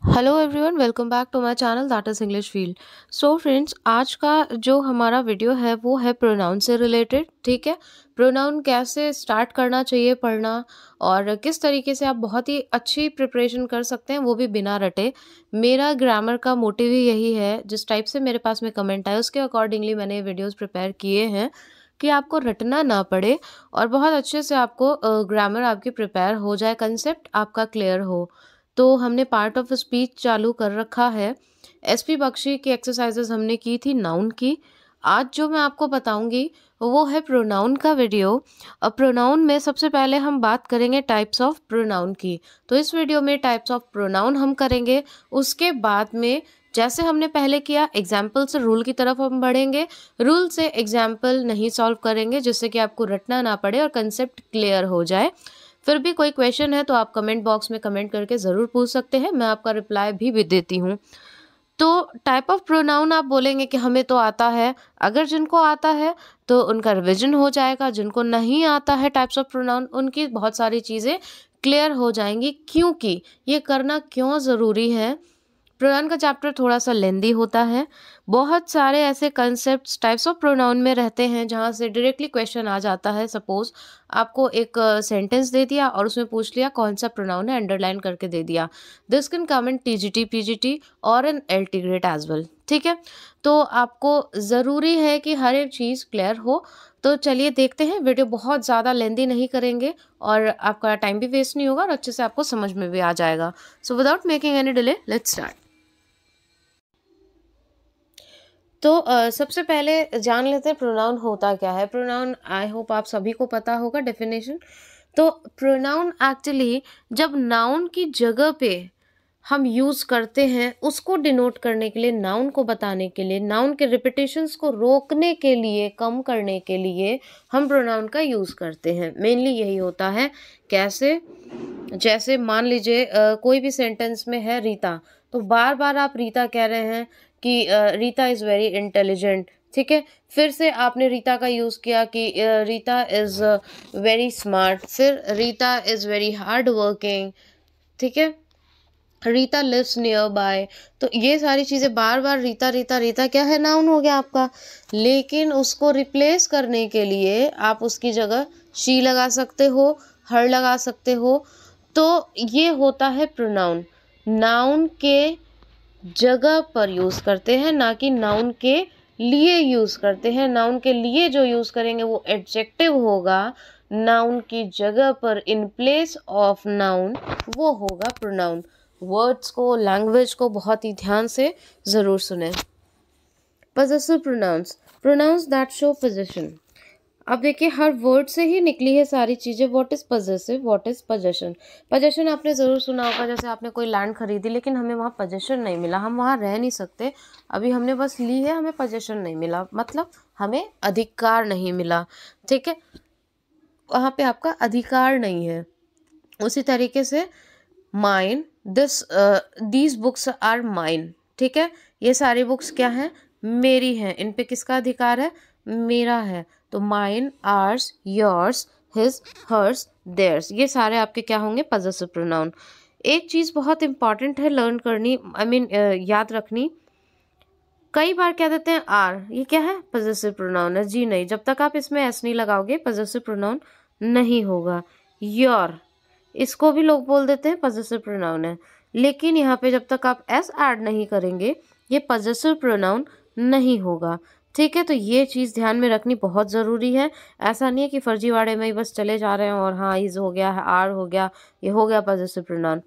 Hello everyone, welcome back to my channel that is English field. So friends, आज का जो हमारा video है वो है प्रोनाउन से रिलेटेड। ठीक है, प्रोनाउन कैसे स्टार्ट करना चाहिए पढ़ना और किस तरीके से आप बहुत ही अच्छी प्रिपरेशन कर सकते हैं, वो भी बिना रटे। मेरा ग्रामर का मोटिव ही यही है। जिस टाइप से मेरे पास में कमेंट आए उसके अकॉर्डिंगली मैंने वीडियोज़ प्रिपेयर किए हैं कि आपको रटना ना पड़े और बहुत अच्छे से आपको ग्रामर आपकी प्रिपेयर हो जाए, कंसेप्ट आपका क्लियर हो। तो हमने पार्ट ऑफ स्पीच चालू कर रखा है। एसपी बख्शी की एक्सरसाइजेज हमने की थी नाउन की। आज जो मैं आपको बताऊंगी वो है प्रोनाउन का वीडियो। अब प्रोनाउन में सबसे पहले हम बात करेंगे टाइप्स ऑफ प्रोनाउन की। तो इस वीडियो में टाइप्स ऑफ प्रोनाउन हम करेंगे। उसके बाद में जैसे हमने पहले किया एग्जाम्पल से रूल की तरफ हम बढ़ेंगे। रूल से एग्जाम्पल नहीं सॉल्व करेंगे जिससे कि आपको रटना ना पड़े और कंसेप्ट क्लियर हो जाए। फिर भी कोई क्वेश्चन है तो आप कमेंट बॉक्स में कमेंट करके ज़रूर पूछ सकते हैं, मैं आपका रिप्लाई भी देती हूँ। तो टाइप ऑफ प्रोनाउन आप बोलेंगे कि हमें तो आता है। अगर जिनको आता है तो उनका रिवीजन हो जाएगा, जिनको नहीं आता है टाइप्स ऑफ प्रोनाउन उनकी बहुत सारी चीज़ें क्लियर हो जाएंगी। क्योंकि ये करना क्यों ज़रूरी है, प्रोनाउन का चैप्टर थोड़ा सा लेंदी होता है। बहुत सारे ऐसे कंसेप्ट्स टाइप्स ऑफ प्रोनाउन में रहते हैं जहाँ से डायरेक्टली क्वेश्चन आ जाता है। सपोज आपको एक सेंटेंस दे दिया और उसमें पूछ लिया कौन सा प्रोनाउन है, अंडरलाइन करके दे दिया। This can come in TGT, PGT और इन एलटी ग्रेड एज वेल। ठीक है, तो आपको ज़रूरी है कि हर एक चीज़ क्लियर हो। तो चलिए देखते हैं, वीडियो बहुत ज़्यादा लेंदी नहीं करेंगे और आपका टाइम भी वेस्ट नहीं होगा और अच्छे से आपको समझ में भी आ जाएगा। So without making any delay let's start. तो सबसे पहले जान लेते हैं प्रोनाउन होता क्या है। प्रोनाउन आई होप आप सभी को पता होगा डेफिनेशन। तो प्रोनाउन एक्चुअली जब नाउन की जगह पे हम यूज़ करते हैं उसको डिनोट करने के लिए, नाउन को बताने के लिए, नाउन के रिपीटेशंस को रोकने के लिए, कम करने के लिए हम प्रोनाउन का यूज़ करते हैं। मेनली यही होता है। कैसे? जैसे मान लीजिए कोई भी सेंटेंस में है रीता, तो बार बार आप रीता कह रहे हैं कि रीता इज़ वेरी इंटेलिजेंट। ठीक है, फिर से आपने रीता का यूज़ किया कि रीता इज़ वेरी स्मार्ट, फिर Rita is very hard working. ठीक है, रीता लिव्स नियर बाय। तो ये सारी चीज़ें बार बार रीता रीता रीता क्या है, नाउन हो गया आपका। लेकिन उसको रिप्लेस करने के लिए आप उसकी जगह शी लगा सकते हो, हर लगा सकते हो। तो ये होता है प्रोनाउन। नाउन के जगह पर यूज़ करते हैं, ना कि नाउन के लिए यूज़ करते हैं। नाउन के लिए जो यूज़ करेंगे वो एडजेक्टिव होगा। नाउन की जगह पर इन प्लेस ऑफ नाउन वो होगा प्रोनाउन। वर्ड्स को, लैंग्वेज को बहुत ही ध्यान से ज़रूर सुने। Possessive pronouns, pronouns that show position. अब देखिए हर वर्ड से ही निकली है सारी चीज़ें। What is possessive, what is possession. Possession आपने ज़रूर सुना होगा, जैसे आपने कोई लैंड खरीदी लेकिन हमें वहाँ पोजेशन नहीं मिला, हम वहाँ रह नहीं सकते। अभी हमने बस ली है, हमें पोजेशन नहीं मिला, मतलब हमें अधिकार नहीं मिला। ठीक है, वहाँ पे आपका अधिकार नहीं है। उसी तरीके से mine, these books are mine. ठीक है, ये सारी बुक्स क्या हैं, मेरी हैं। इन पे किसका अधिकार है, मेरा है। तो mine, ours, yours, his, hers, theirs, ये सारे आपके क्या होंगे, पजेसिव प्रोनाउन। एक चीज़ बहुत इंपॉर्टेंट है लर्न करनी, याद रखनी। कई बार क्या देते हैं आर, ये क्या है, पजेसिव प्रोनाउन है। जी नहीं, जब तक आप इसमें एस नहीं लगाओगे पजेसिव प्रोनाउन नहीं होगा। योर, इसको भी लोग बोल देते हैं पजेसिव प्रोनाउन है, लेकिन यहाँ पे जब तक आप एस ऐड नहीं करेंगे ये पजेसिव प्रोनाउन नहीं होगा। ठीक है, तो ये चीज़ ध्यान में रखनी बहुत ज़रूरी है। ऐसा नहीं है कि फर्जीवाड़े में ही बस चले जा रहे हैं और हाँ इज हो गया है, आर हो गया, ये हो गया पजेसिव प्रोनाउन।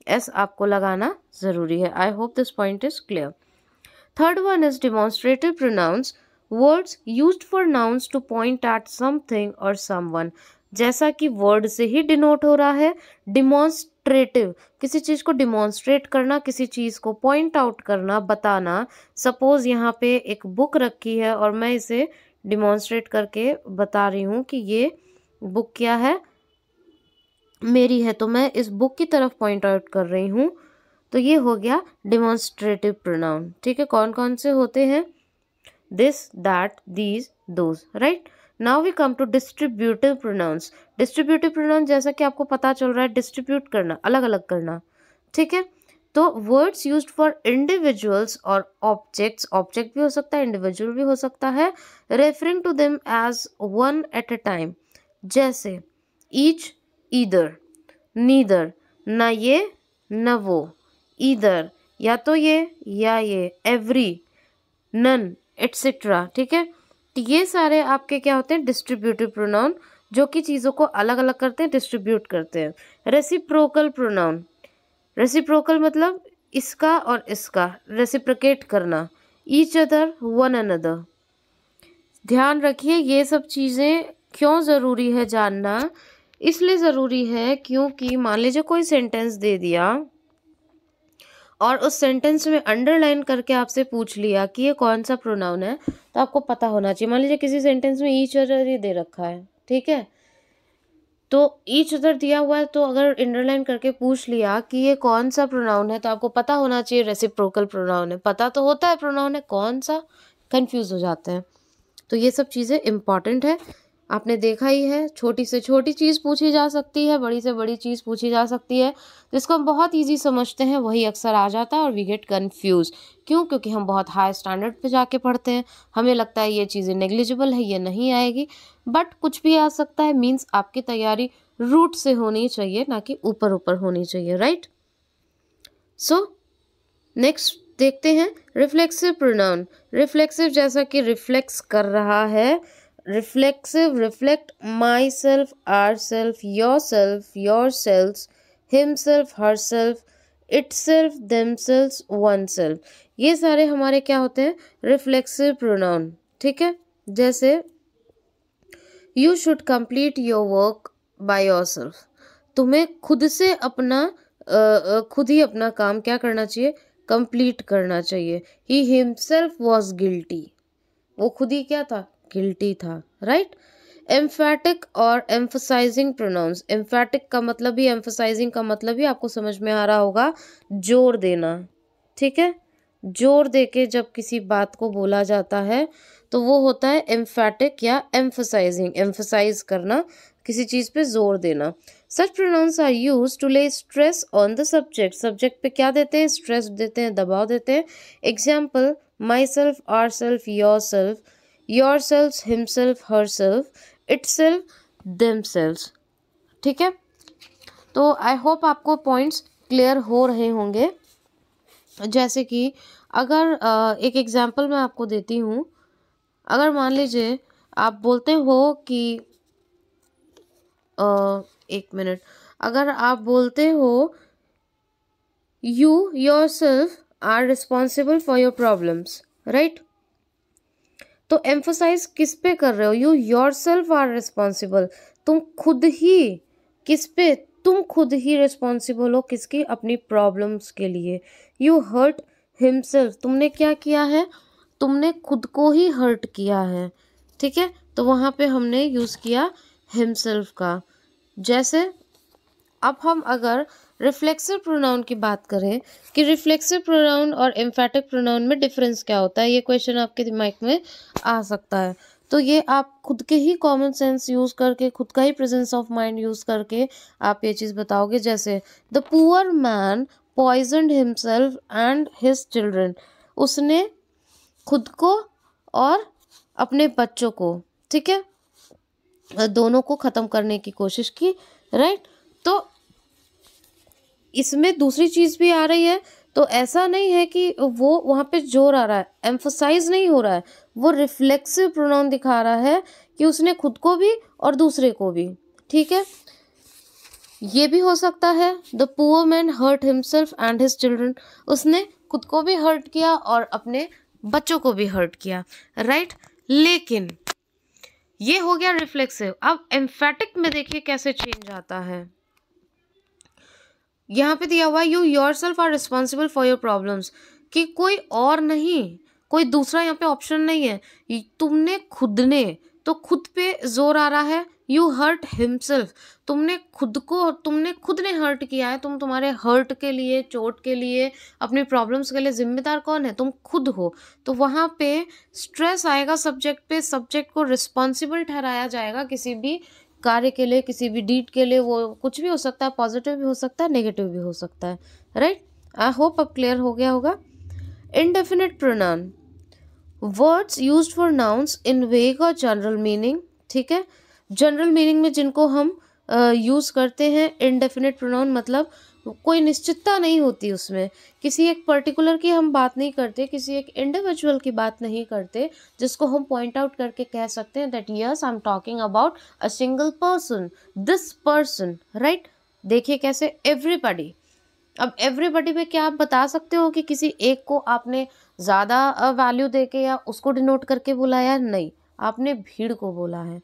एस आपको लगाना ज़रूरी है। I hope this point is clear. Third one is demonstrative pronouns, words used for nouns to point at something or someone। जैसा कि वर्ड से ही डिनोट हो रहा है, डिमॉन्स्ट्रेटिव, किसी चीज़ को डिमॉन्स्ट्रेट करना, किसी चीज़ को पॉइंट आउट करना, बताना। सपोज यहाँ पे एक बुक रखी है और मैं इसे डिमॉन्स्ट्रेट करके बता रही हूँ कि ये बुक क्या है, मेरी है, तो मैं इस बुक की तरफ पॉइंट आउट कर रही हूँ। तो ये हो गया डिमॉन्स्ट्रेटिव प्रोनाउन। ठीक है, कौन कौन से होते हैं, this, that, these, those. Right, now we come to distributive pronouns. Distributive pronoun जैसा कि आपको पता चल रहा है, डिस्ट्रीब्यूट करना, अलग अलग करना। ठीक है, तो वर्ड्स यूज्ड फॉर इंडिविजुअल्स और ऑब्जेक्ट्स, ऑब्जेक्ट भी हो सकता है, इंडिविजुअल भी हो सकता है, referring to them as one at a time, जैसे ईच, ईदर, नीदर, ना ये न वो, ईदर या तो ये या ये, एवरी, नन, एटसेट्रा। ठीक है, तो ये सारे आपके क्या होते हैं, डिस्ट्रीब्यूटिव प्रोनाउन, जो कि चीज़ों को अलग अलग करते हैं, डिस्ट्रीब्यूट करते हैं। रेसिप्रोकल प्रोनाउन, रेसिप्रोकल मतलब इसका और इसका, रेसिप्रोकेट करना, ईच अदर, वन अनदर। ध्यान रखिए ये सब चीज़ें क्यों ज़रूरी है जानना, इसलिए ज़रूरी है क्योंकि मान लीजिए कोई सेंटेंस दे दिया और उस सेंटेंस में अंडरलाइन करके आपसे पूछ लिया कि ये कौन सा प्रोनाउन है, तो आपको पता होना चाहिए। मान लीजिए किसी सेंटेंस में ईच अदर ही दे रखा है, ठीक है, तो ईच अदर दिया हुआ है, तो अगर अंडरलाइन करके पूछ लिया कि ये कौन सा प्रोनाउन है, तो आपको पता होना चाहिए रेसिप्रोकल प्रोनाउन है। पता तो होता है प्रोनाउन है कौन सा, कंफ्यूज हो जाते हैं। तो ये सब चीज़ें इम्पॉर्टेंट है, आपने देखा ही है, छोटी से छोटी चीज़ पूछी जा सकती है, बड़ी से बड़ी चीज़ पूछी जा सकती है, जिसको हम बहुत इजी समझते हैं वही अक्सर आ जाता है और वी गेट कन्फ्यूज। क्यों? क्योंकि हम बहुत हाई स्टैंडर्ड पे जाके पढ़ते हैं, हमें लगता है ये चीज़ें नेग्लिजिबल है, ये नहीं आएगी, बट कुछ भी आ सकता है। मीन्स आपकी तैयारी रूट से होनी चाहिए, ना कि ऊपर ऊपर होनी चाहिए, राइट। सो नेक्स्ट देखते हैं रिफ्लेक्सिव प्रोनाउन। रिफ्लेक्सिव जैसा कि रिफ्लेक्स कर रहा है, reflexive, reflect, myself, ourself, yourself, yourself, himself, herself, itself, themself, oneself, ये सारे हमारे क्या होते हैं, रिफ्लेक्सिव प्रोनाउन। ठीक है, जैसे you should complete your work by your self, तुम्हें खुद से अपना खुद ही अपना काम क्या करना चाहिए, कंप्लीट करना चाहिए। ही हिमसेल्फ वॉज गिल्टी, वो खुद ही क्या था, गिल्टी था, राइट। एम्फैटिक और एम्फसाइजिंग प्रोनाउंस, एम्फैटिक का मतलब ही, एम्फसाइजिंग का मतलब ही आपको समझ में आ रहा होगा, जोर देना। ठीक है, जोर देके जब किसी बात को बोला जाता है तो वो होता है एम्फैटिक या एम्फसाइजिंग, एम्फसाइज करना, किसी चीज पे जोर देना। सच प्रोनाउंस आर यूज टू ले stress on the subject, subject पे क्या देते हैं, स्ट्रेस देते हैं, दबाव देते हैं। Example, myself, ourself, yourself, yourself, himself, herself, itself, themself. ठीक है, तो आई होप आपको पॉइंट्स क्लियर हो रहे होंगे। जैसे कि अगर एक एग्जाम्पल मैं आपको देती हूँ, अगर मान लीजिए आप बोलते हो कि एक मिनट, अगर आप बोलते हो you yourself are responsible for your problems, right, तो एम्फोसाइज किस पे कर रहे हो, you yourself are responsible, तुम खुद ही, किस पे, तुम खुद ही रिस्पॉन्सिबल हो, किसकी, अपनी प्रॉब्लम्स के लिए। यू हर्ट हिमसेल्फ, तुमने क्या किया है, तुमने खुद को ही हर्ट किया है। ठीक है, तो वहाँ पे हमने यूज़ किया हिमसेल्फ का। जैसे अब हम अगर रिफ्लेक्सिव प्रोनाउन की बात करें कि रिफ्लेक्सिव प्रोनाउन और एम्फैटिक प्रोनाउन में डिफरेंस क्या होता है, ये क्वेश्चन आपके दिमाग में आ सकता है। तो ये आप खुद के ही कॉमन सेंस यूज़ करके, खुद का ही प्रेजेंस ऑफ माइंड यूज़ करके आप ये चीज़ बताओगे। जैसे the poor man poisoned himself and his children, उसने खुद को और अपने बच्चों को, ठीक है, दोनों को ख़त्म करने की कोशिश की, राइट। तो इसमें दूसरी चीज़ भी आ रही है, तो ऐसा नहीं है कि वो वहाँ पे जोर आ रहा है, एम्फसाइज नहीं हो रहा है, वो रिफ्लेक्सिव प्रोनाउन दिखा रहा है कि उसने खुद को भी और दूसरे को भी। ठीक है, ये भी हो सकता है the poor man hurt himself and his children, उसने खुद को भी हर्ट किया और अपने बच्चों को भी हर्ट किया, राइट। लेकिन ये हो गया रिफ्लेक्सिव। अब एम्फैटिक में देखिए कैसे चेंज आता है। यहाँ पे दिया हुआ you yourself are responsible for your problems, कि कोई और नहीं, कोई दूसरा यहाँ पे ऑप्शन नहीं है, तुमने खुद ने, तो खुद पे जोर आ रहा है, यू हर्ट हिमसेल्फ, तुमने खुद को, तुमने खुद ने हर्ट किया है, तुम तुम्हारे हर्ट के लिए, चोट के लिए, अपनी प्रॉब्लम्स के लिए जिम्मेदार कौन है, तुम खुद हो। तो वहाँ पे स्ट्रेस आएगा सब्जेक्ट पे, सब्जेक्ट को रिस्पॉन्सिबल ठहराया जाएगा किसी भी कार्य के लिए, किसी भी डीड के लिए। वो कुछ भी हो सकता है, पॉजिटिव भी हो सकता है, नेगेटिव भी हो सकता है, राइट। आई होप अब क्लियर हो गया होगा। Indefinite pronoun, words used for nouns in वेग और जनरल मीनिंग, ठीक है। जनरल मीनिंग में जिनको हम यूज करते हैं इनडेफिनिट प्रोनाउन, मतलब कोई निश्चितता नहीं होती उसमें, किसी एक पर्टिकुलर की हम बात नहीं करते, किसी एक इंडिविजुअल की बात नहीं करते जिसको हम पॉइंट आउट करके कह सकते हैं that yes I am talking about a single person, this person, right. देखिए कैसे एवरीबॉडी, अब एवरीबॉडी में क्या आप बता सकते हो कि किसी एक को आपने ज़्यादा वैल्यू देके या उसको डिनोट करके बुलाया? नहीं, आपने भीड़ को बोला है।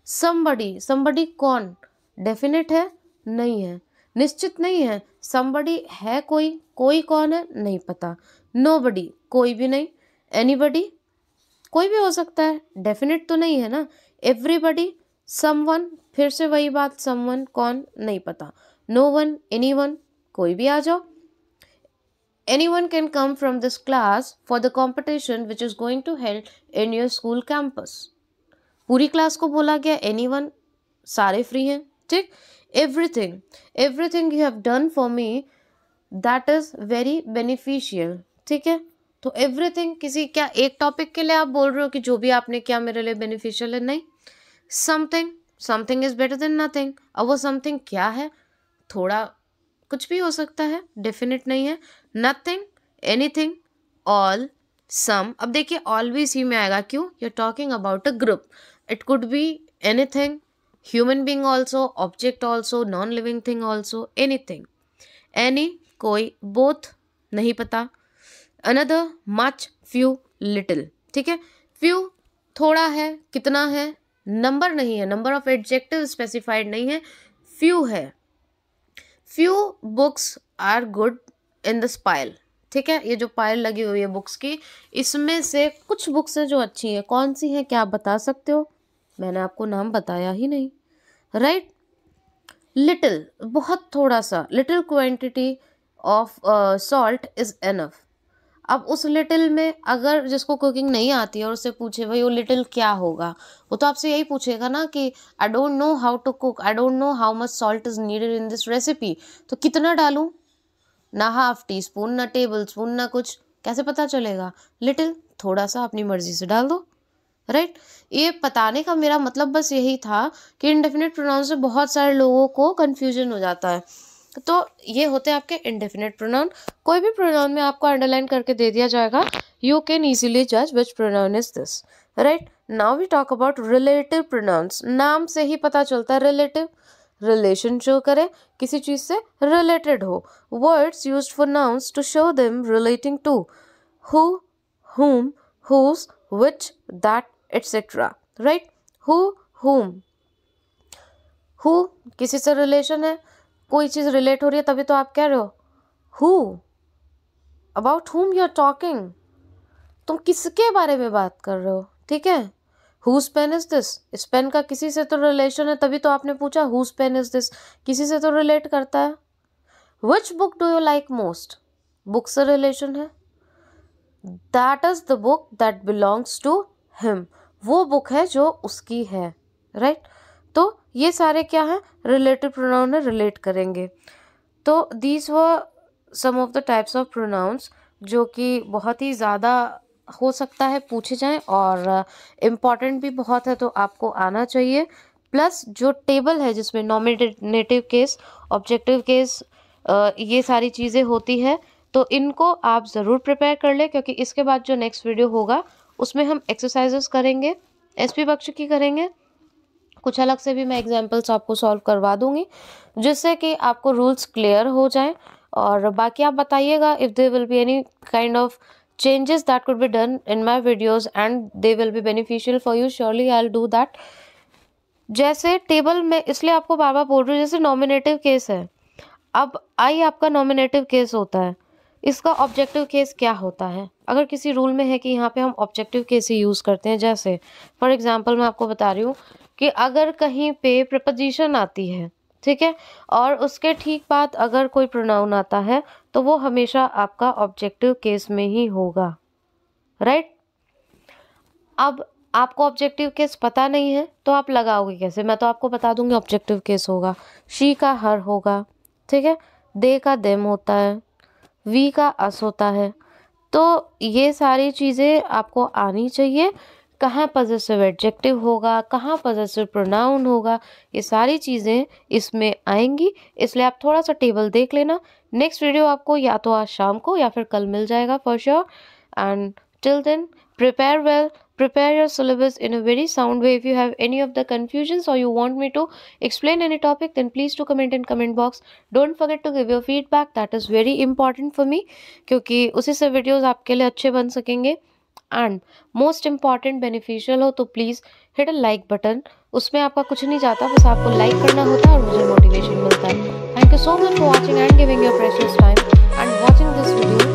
समबडी, समबडी कौन? डेफिनेट है? नहीं है, निश्चित नहीं है। समबडी है कोई, कोई कौन है नहीं पता। नोबडी, कोई भी नहीं। एनीबडी, कोई भी हो सकता है, डेफिनेट तो नहीं है ना। एवरीबडी, समवन, फिर से वही बात, समवन कौन नहीं पता। नो वन, एनीवन, कोई भी आ जाओ। Anyone can come from this class for the competition which is going to held in your school campus. पूरी क्लास को बोला गया anyone, सारे फ्री हैं, ठीक। Everything, everything you have done for me that is very beneficial, ठीक है। तो एवरीथिंग किसी, क्या एक टॉपिक के लिए आप बोल रहे हो कि जो भी आपने किया मेरे लिए बेनिफिशियल है? नहीं। Something, something is better than nothing. अब वो समथिंग क्या है? थोड़ा कुछ भी हो सकता है, डेफिनेट नहीं है। Nothing, anything, all, some. अब देखिए ऑल भी इसी में आएगा, क्यों? You are talking about a group, it could be anything, human being also, object also, non living thing also, anything. Any, कोई, बोथ, नहीं पता। अनदर, मच, फ्यू, लिटिल, ठीक है। फ्यू थोड़ा है, कितना है, नंबर नहीं है, नंबर ऑफ एडजेक्टिव स्पेसिफाइड नहीं है, फ्यू है। Few books are good in the pile, ठीक है। ये जो पाइल लगी हुई है बुक्स की, इसमें से कुछ बुक्स हैं जो अच्छी हैं। कौन सी हैं, क्या आप बता सकते हो? मैंने आपको नाम बताया ही नहीं, राइट। लिटिल, बहुत थोड़ा सा, little quantity of salt is enough. अब उस लिटिल में अगर जिसको कुकिंग नहीं आती है और उससे पूछे भाई वो लिटिल क्या होगा, वो तो आपसे यही पूछेगा ना कि I don't know how to cook, I don't know how much salt is needed in this recipe. तो कितना डालूं? ना हाफ टी स्पून, ना टेबल स्पून, ना कुछ, कैसे पता चलेगा? लिटिल, थोड़ा सा अपनी मर्जी से डाल दो, राइट। ये बताने का मेरा मतलब बस यही था कि इनडेफिनेट प्रोनाउन से बहुत सारे लोगों को कन्फ्यूजन हो जाता है। तो ये होते हैं आपके इनडेफिनेट प्रोनाउन। कोई भी प्रोनाउन में आपको अंडरलाइन करके दे दिया जाएगा, यू कैन इजीली जज which pronoun is this, right. Now we talk about relative pronouns. नाम से ही पता चलता है रिलेटिव, रिलेशन शो करे, किसी चीज से रिलेटेड हो। Words used for nouns to show them relating to who, whom, whose, which, that, etc. Right. Who, whom, who किसी से रिलेशन है, कोई चीज रिलेट हो रही है तभी तो आप कह रहे हो who, about whom you are talking, तुम किसके बारे में बात कर रहे हो, ठीक है। हुज पेन इज दिस, इस पेन का किसी से तो रिलेशन है तभी तो आपने पूछा हुज पेन इज दिस, किसी से तो रिलेट करता है। Which book do you like most, book से रिलेशन है। That is the book that belongs to him, वो बुक है जो उसकी है, राइट। तो ये सारे क्या है, रिलेटिव प्रोनाउन है, रिलेट करेंगे। तो these were some of the types of pronouns जो कि बहुत ही ज़्यादा हो सकता है पूछे जाएं और इम्पॉर्टेंट भी बहुत है, तो आपको आना चाहिए। प्लस जो टेबल है जिसमें नॉमिनेटिव केस, ऑब्जेक्टिव केस, ये सारी चीज़ें होती है, तो इनको आप ज़रूर प्रिपेयर कर लें, क्योंकि इसके बाद जो नेक्स्ट वीडियो होगा उसमें हम एक्सरसाइजेस करेंगे, एसपी बख्श की करेंगे, कुछ अलग से भी मैं एग्जाम्पल्स आपको सॉल्व करवा दूंगी जिससे कि आपको रूल्स क्लियर हो जाएं। और बाकी आप बताइएगा if there will be any kind of changes that could be done in my videos and they will be beneficial for you, surely I'll do that। जैसे टेबल में इसलिए आपको बार बार बोल रही हूँ, जैसे नॉमिनेटिव केस है, अब आई आपका नॉमिनेटिव केस होता है, इसका ऑब्जेक्टिव केस क्या होता है? अगर किसी रूल में है कि यहाँ पे हम ऑब्जेक्टिव केस ही यूज़ करते हैं, जैसे फॉर एग्जांपल मैं आपको बता रही हूँ कि अगर कहीं पे प्रपोजिशन आती है, ठीक है, और उसके ठीक बाद अगर कोई प्रोनाउन आता है तो वो हमेशा आपका ऑब्जेक्टिव केस में ही होगा, राइट। अब आपको ऑब्जेक्टिव केस पता नहीं है तो आप लगाओगे कैसे? मैं तो आपको बता दूंगी ऑब्जेक्टिव केस होगा शी का हर होगा, ठीक है, दे का देम होता है, वी का अस होता है। तो ये सारी चीज़ें आपको आनी चाहिए। कहाँ पॉजेसिव एडजेक्टिव होगा, कहाँ पॉजेसिव प्रोनाउन होगा, ये सारी चीज़ें इसमें आएंगी। इसलिए आप थोड़ा सा टेबल देख लेना। नेक्स्ट वीडियो आपको या तो आज शाम को या फिर कल मिल जाएगा for sure. And till then prepare well, prepare your syllabus in a very sound way. If you have any of the confusions or you want me to explain any topic, then please do comment in comment box. Don't forget to give your feedback, that is very important for me, क्योंकि उसी से videos आपके लिए अच्छे बन सकेंगे। And most important beneficial हो तो please hit a like button. उसमें आपका कुछ नहीं जाता, बस आपको लाइक करना होता है और मुझे मोटिवेशन मिलता है। Thank you so much for watching and giving your precious time and watching this video.